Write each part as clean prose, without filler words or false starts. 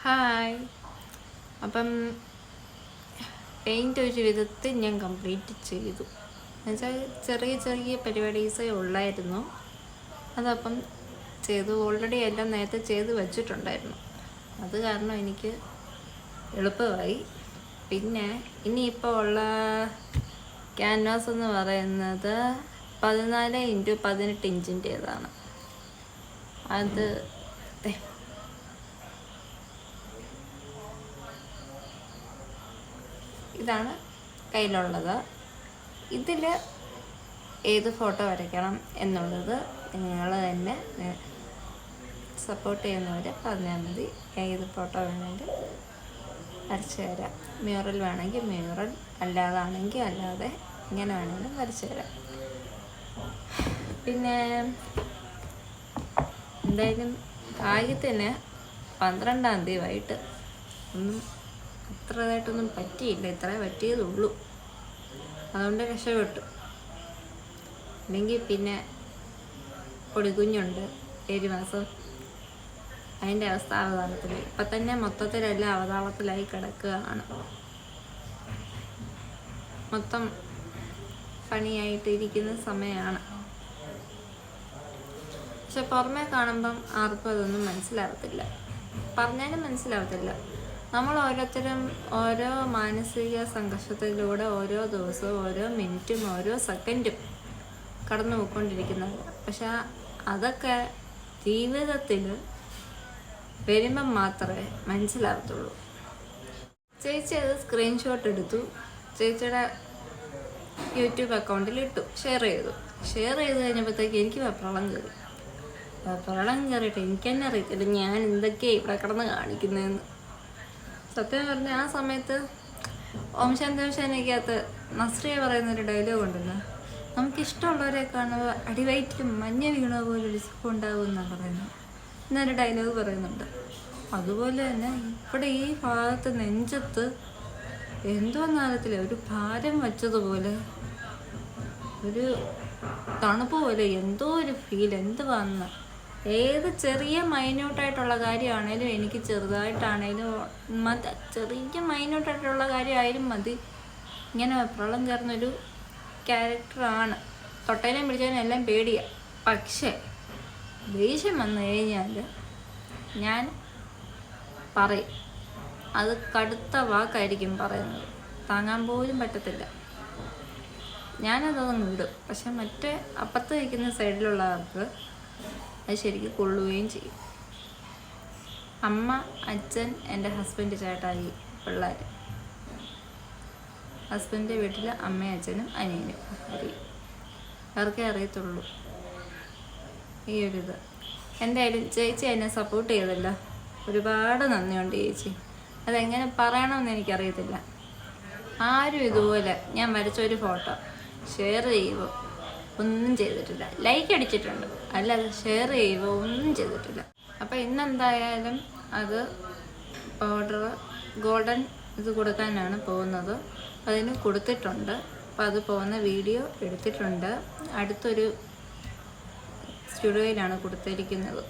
Hi. അപ്പം paint ഒരു വിധത്തിൽ ഞാൻ കംപ്ലീറ്റ് ചെയ്തു. എന്നുവെച്ചാൽ ചെറിയ ചെറിയ പരിപാടീസേ ഉള്ളായിരുന്നു. അതപ്പം ചെയ്തു. ഓൾറെഡി എല്ലാം നേരത്തെ ചെയ്ത് വച്ചിട്ടുണ്ടായിരുന്നു. അത് കാരണം എനിക്ക് എളുപ്പമായി. പിന്നെ ഇനിയിപ്പോൾ ഉള്ള ക്യാൻവാസ് എന്ന് പറയുന്നത് 14x18 ഇഞ്ചിൻ്റേതാണ്. അത് ഇതാണ് കയ്യിലുള്ളത്. ഇതിൽ ഏത് ഫോട്ടോ വരയ്ക്കണം എന്നുള്ളത് നിങ്ങൾ തന്നെ സപ്പോർട്ട് ചെയ്യുന്നവർ പറഞ്ഞാൽ മതി. ഏത് ഫോട്ടോ വേണമെങ്കിൽ വരച്ച് തരാം. മ്യൂറൽ വേണമെങ്കിൽ മ്യൂറൽ, അല്ലാതാണെങ്കിൽ അല്ലാതെ, ഇങ്ങനെ വേണമെങ്കിലും വരച്ച് തരാം. പിന്നെ എന്തായാലും ഭാഗ്യത്തിന് 12-ാം തീയതി വൈകിട്ട് ഒന്നും അത്രതായിട്ടൊന്നും പറ്റിയില്ല. ഇത്രേ പറ്റിയതുള്ളൂ. അതുകൊണ്ട് രക്ഷപ്പെട്ടു. അല്ലെങ്കിൽ പിന്നെ പൊടിക്കുഞ്ഞുണ്ട് 7 മാസം. അതിൻ്റെ അവസ്ഥ അവതാളത്തിൽ. ഇപ്പം തന്നെ മൊത്തത്തിലെല്ലാം അവതാളത്തിലായി കിടക്കുകയാണ്. മൊത്തം പണിയായിട്ട് ഇരിക്കുന്ന സമയമാണ്. പക്ഷെ പുറമേ കാണുമ്പം ആർക്കും അതൊന്നും മനസ്സിലാവത്തില്ല. പറഞ്ഞാലും മനസ്സിലാവത്തില്ല. നമ്മൾ ഓരോരുത്തരും ഓരോ മാനസിക സംഘർഷത്തിലൂടെ ഓരോ ദിവസവും ഓരോ മിനിറ്റും ഓരോ സെക്കൻഡും കടന്നു പോയിക്കൊണ്ടിരിക്കുന്നത്. പക്ഷെ അതൊക്കെ ജീവിതത്തിൽ വരുമ്പം മാത്രമേ മനസ്സിലാവത്തുള്ളൂ. ചേച്ചി അത് സ്ക്രീൻഷോട്ട് എടുത്തു, ചേച്ചിയുടെ യൂട്യൂബ് അക്കൗണ്ടിൽ ഇട്ടു, ഷെയർ ചെയ്ത് കഴിഞ്ഞപ്പോഴത്തേക്ക് എനിക്ക് വെപ്രാളം കയറിയിട്ട് എനിക്ക് തന്നെ അറിയത്തില്ല ഞാൻ എന്തൊക്കെയാണ് ഇവിടെ കിടന്ന് കാണിക്കുന്നതെന്ന്. സത്യം പറഞ്ഞാൽ ആ സമയത്ത് ഓം ശാന്തോഷനകത്ത് നസ്രിയ പറയുന്നൊരു ഡയലോഗ് ഉണ്ടല്ലോ, നമുക്കിഷ്ടമുള്ളവരെ കാണുമ്പോൾ അടിവയറ്റിലും മഞ്ഞ വീണ പോലൊരു സുഖം ഉണ്ടാകും എന്നാണ് പറയുന്നത്. എന്നൊരു ഡയലോഗ് പറയുന്നുണ്ട്. അതുപോലെ തന്നെ ഇവിടെ ഈ ഭാഗത്ത് നെഞ്ചത്ത് എന്തോന്നാലത്തില്ല ഒരു ഭാരം വച്ചതുപോലെ, ഒരു തണുപ്പ് പോലെ എന്തോ ഒരു ഫീൽ. എന്തുവാന്ന് ഏത് ചെറിയ മൈന്യൂട്ടായിട്ടുള്ള കാര്യമാണേലും എനിക്ക് ചെറുതായിട്ടാണേലും മതി, ചെറിയ മൈന്യൂട്ടായിട്ടുള്ള കാര്യമായാലും മതി, ഇങ്ങനെ വെപ്രാളം ചേർന്നൊരു ക്യാരക്ടറാണ്. തൊട്ടേനും പിടിച്ചതിനും എല്ലാം പേടിയാണ്. പക്ഷേ ദേഷ്യം വന്നു കഴിഞ്ഞാൽ ഞാൻ പറയും. അത് കടുത്ത വാക്കായിരിക്കും പറയുന്നത്, താങ്ങാൻ പോലും പറ്റത്തില്ല. ഞാനതൊന്നും വിടും. പക്ഷെ മറ്റേ അപ്പുറത്ത് വയ്ക്കുന്ന സൈഡിലുള്ളവർക്ക് അത് ശരിക്കും കൊള്ളുകയും ചെയ്യും. അമ്മ, അച്ഛൻ, എൻ്റെ ഹസ്ബൻഡ്, ചേട്ടായി, പിള്ളേർ. ഹസ്ബൻഡിൻ്റെ വീട്ടിൽ അമ്മയും അച്ഛനും അനിയനും അവർക്കേ അറിയത്തുള്ളൂ ഈ ഒരിത്. എന്തായാലും ചേച്ചി എന്നെ സപ്പോർട്ട് ചെയ്തല്ലോ, ഒരുപാട് നന്ദിയുണ്ട് ചേച്ചി. അതെങ്ങനെ പറയണമെന്ന് എനിക്കറിയത്തില്ല. ആരും ഇതുപോലെ ഞാൻ വരച്ചൊരു ഫോട്ടോ ഷെയർ ചെയ്യുമോ ഒന്നും ചെയ്തിട്ടില്ല. ലൈക്ക് അടിച്ചിട്ടുണ്ട്, അല്ലാതെ ഷെയർ ചെയ്യുമോ ഒന്നും ചെയ്തിട്ടില്ല. അപ്പോൾ ഇന്നെന്തായാലും അത് ഓർഡർ ഗോൾഡൻ ഇത് കൊടുക്കാനാണ് പോകുന്നത്. അതിന് കൊടുത്തിട്ടുണ്ട്. അപ്പോൾ അത് പോകുന്ന വീഡിയോ എടുത്തിട്ടുണ്ട്. അടുത്തൊരു സ്റ്റുഡിയോയിലാണ് കൊടുത്തിരിക്കുന്നത്,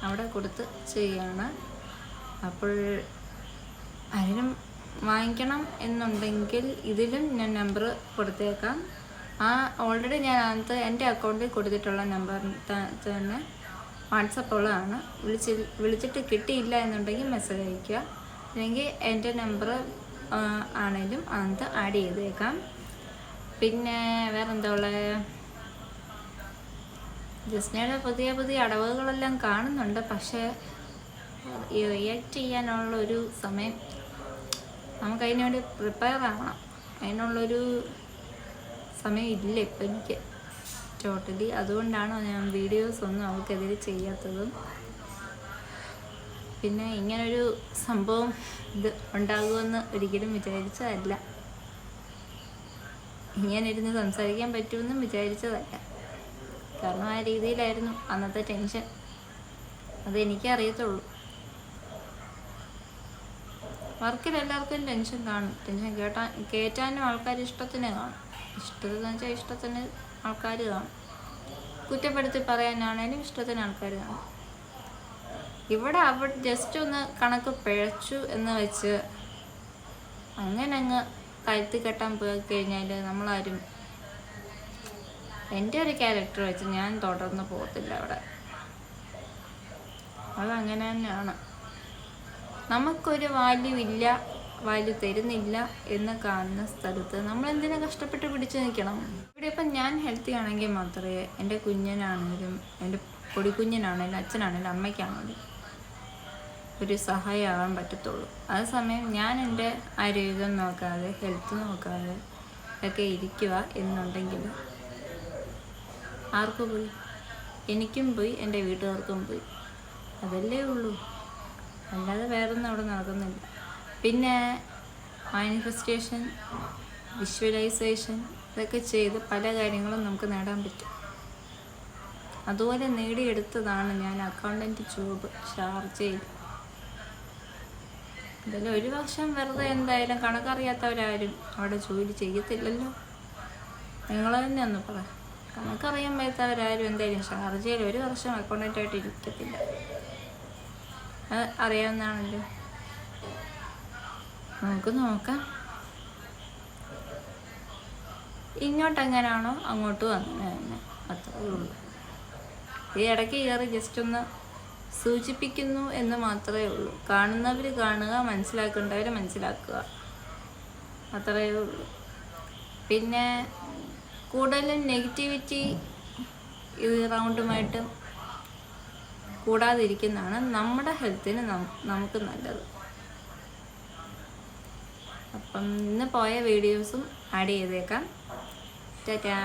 അവിടെ കൊടുത്ത് ചെയ്യാണ്. അപ്പോൾ അതിനും വാങ്ങിക്കണം എന്നുണ്ടെങ്കിൽ ഇതിലും ഞാൻ നമ്പർ കൊടുത്തേക്കാം. ഓൾറെഡി ഞാൻ അതിനകത്ത് എൻ്റെ അക്കൗണ്ടിൽ കൊടുത്തിട്ടുള്ള നമ്പർ തന്നെ വാട്സപ്പുള്ളതാണ്. വിളിച്ചിട്ട് കിട്ടിയില്ല എന്നുണ്ടെങ്കിൽ മെസ്സേജ് അയയ്ക്കുക. അല്ലെങ്കിൽ എൻ്റെ നമ്പർ ആണെങ്കിലും അതിനകത്ത് ആഡ് ചെയ്തേക്കാം. പിന്നെ വേറെന്താ ഉള്ളത്, ജസ്നയുടെ പുതിയ അടവുകളെല്ലാം കാണുന്നുണ്ട്. പക്ഷേ റിയാക്ട് ചെയ്യാനുള്ളൊരു സമയം നമുക്കതിനു വേണ്ടി പ്രിപ്പയർ ആവണം. അതിനുള്ളൊരു സമയം ഇല്ല ഇപ്പം എനിക്ക് ടോട്ടലി. അതുകൊണ്ടാണ് ഞാൻ വീഡിയോസ് ഒന്നും അവൾക്കെതിരെ ചെയ്യാത്തതും. പിന്നെ ഇങ്ങനൊരു സംഭവം ഇത് ഉണ്ടാകുമെന്ന് ഒരിക്കലും വിചാരിച്ചതല്ല. ഇങ്ങനെ ഇരുന്ന് സംസാരിക്കാൻ പറ്റുമെന്നും വിചാരിച്ചതല്ല. കാരണം ആ രീതിയിലായിരുന്നു അന്നത്തെ ടെൻഷൻ. അതെനിക്കറിയത്തുള്ളൂ. വർക്കിൽ എല്ലാവർക്കും ടെൻഷൻ കാണും. ടെൻഷൻ കയറ്റാനും ആൾക്കാർ ഇഷ്ടത്തിന് കാണും. ഇഷ്ടത്തിന് വെച്ചാൽ ഇഷ്ടത്തിന് ആൾക്കാർ കാണും. കുറ്റപ്പെടുത്തി പറയാനാണേലും ഇഷ്ടത്തിന് ആൾക്കാർ കാണും. ഇവിടെ ജസ്റ്റ് ഒന്ന് കണക്ക് പിഴച്ചു എന്ന് വെച്ച് അങ്ങനെ അങ്ങ് കഴുത്തി കെട്ടാൻ പോയി കഴിഞ്ഞാൽ നമ്മളാരും, എൻ്റെ ഒരു ക്യാരക്ടർ വെച്ച് ഞാൻ തുടർന്ന് പോകത്തില്ല അവിടെ. അതങ്ങനെ തന്നെയാണ്. നമുക്കൊരു വാല്യൂ ഇല്ല, വാല്യൂ തരുന്നില്ല എന്ന് കാണുന്ന സ്ഥലത്ത് നമ്മൾ എന്തിനാ കഷ്ടപ്പെട്ട് പിടിച്ചു നിൽക്കണം? ഇവിടെ ഇപ്പം ഞാൻ ഹെൽത്തി ആണെങ്കിൽ മാത്രമേ എൻ്റെ കുഞ്ഞനാണെങ്കിലും എൻ്റെ പൊടിക്കുഞ്ഞനാണെങ്കിലും അച്ഛനാണെങ്കിലും അമ്മയ്ക്കാണെങ്കിലും ഒരു സഹായമാകാൻ പറ്റത്തുള്ളൂ. അതേസമയം ഞാൻ എൻ്റെ ആരോഗ്യം നോക്കാതെ ഹെൽത്ത് നോക്കാതെ ഒക്കെ ഇരിക്കുക എന്നുണ്ടെങ്കിൽ ആർക്കും പോയി? എനിക്കും പോയി, എൻ്റെ വീട്ടുകാർക്കും പോയി. അതല്ലേ ഉള്ളൂ, അല്ലാതെ വേറൊന്നും അവിടെ നടക്കുന്നില്ല. പിന്നെ മാനിഫെസ്റ്റേഷൻ, വിഷ്വലൈസേഷൻ ഇതൊക്കെ ചെയ്ത് പല കാര്യങ്ങളും നമുക്ക് നേടാൻ പറ്റും. അതുപോലെ നേടിയെടുത്തതാണ് ഞാൻ അക്കൗണ്ടൻറ്റ് ജോബ് ഷാർജയിൽ. എന്തായാലും ഒരു വർഷം വെറുതെ എന്തായാലും കണക്കറിയാത്തവരാരും അവിടെ ജോലി ചെയ്യത്തില്ലല്ലോ. നിങ്ങൾ തന്നെ ഒന്ന് പറ, കണക്കറിയാൻ പറ്റാത്തവരാരും എന്തായാലും ഷാർജയിൽ ഒരു വർഷം അക്കൗണ്ടൻ്റായിട്ട് ഇരിക്കത്തില്ല. അത് അറിയാവുന്നതാണല്ലോ. നമുക്ക് നോക്കാം. ഇങ്ങോട്ടെങ്ങനെയാണോ അങ്ങോട്ടും അങ്ങനെ തന്നെ, അത്രേ ഉള്ളൂ. ഈ ഇടയ്ക്ക് കയറി ജസ്റ്റ് ഒന്ന് സൂചിപ്പിക്കുന്നു എന്ന് മാത്രമേ ഉള്ളൂ. കാണുന്നവർ കാണുക, മനസ്സിലാക്കേണ്ടവർ മനസ്സിലാക്കുക, അത്രയേ ഉള്ളൂ. പിന്നെ കൂടുതലും നെഗറ്റിവിറ്റി ഇത് റൗണ്ടുമായിട്ട് കൂടാതിരിക്കുന്നതാണ് നമ്മുടെ ഹെൽത്തിന് നമുക്ക് നല്ലത്. അപ്പം ഇന്ന് പോയ വീഡിയോസും ആഡ് ചെയ്തേക്കാം. ടാറ്റാ.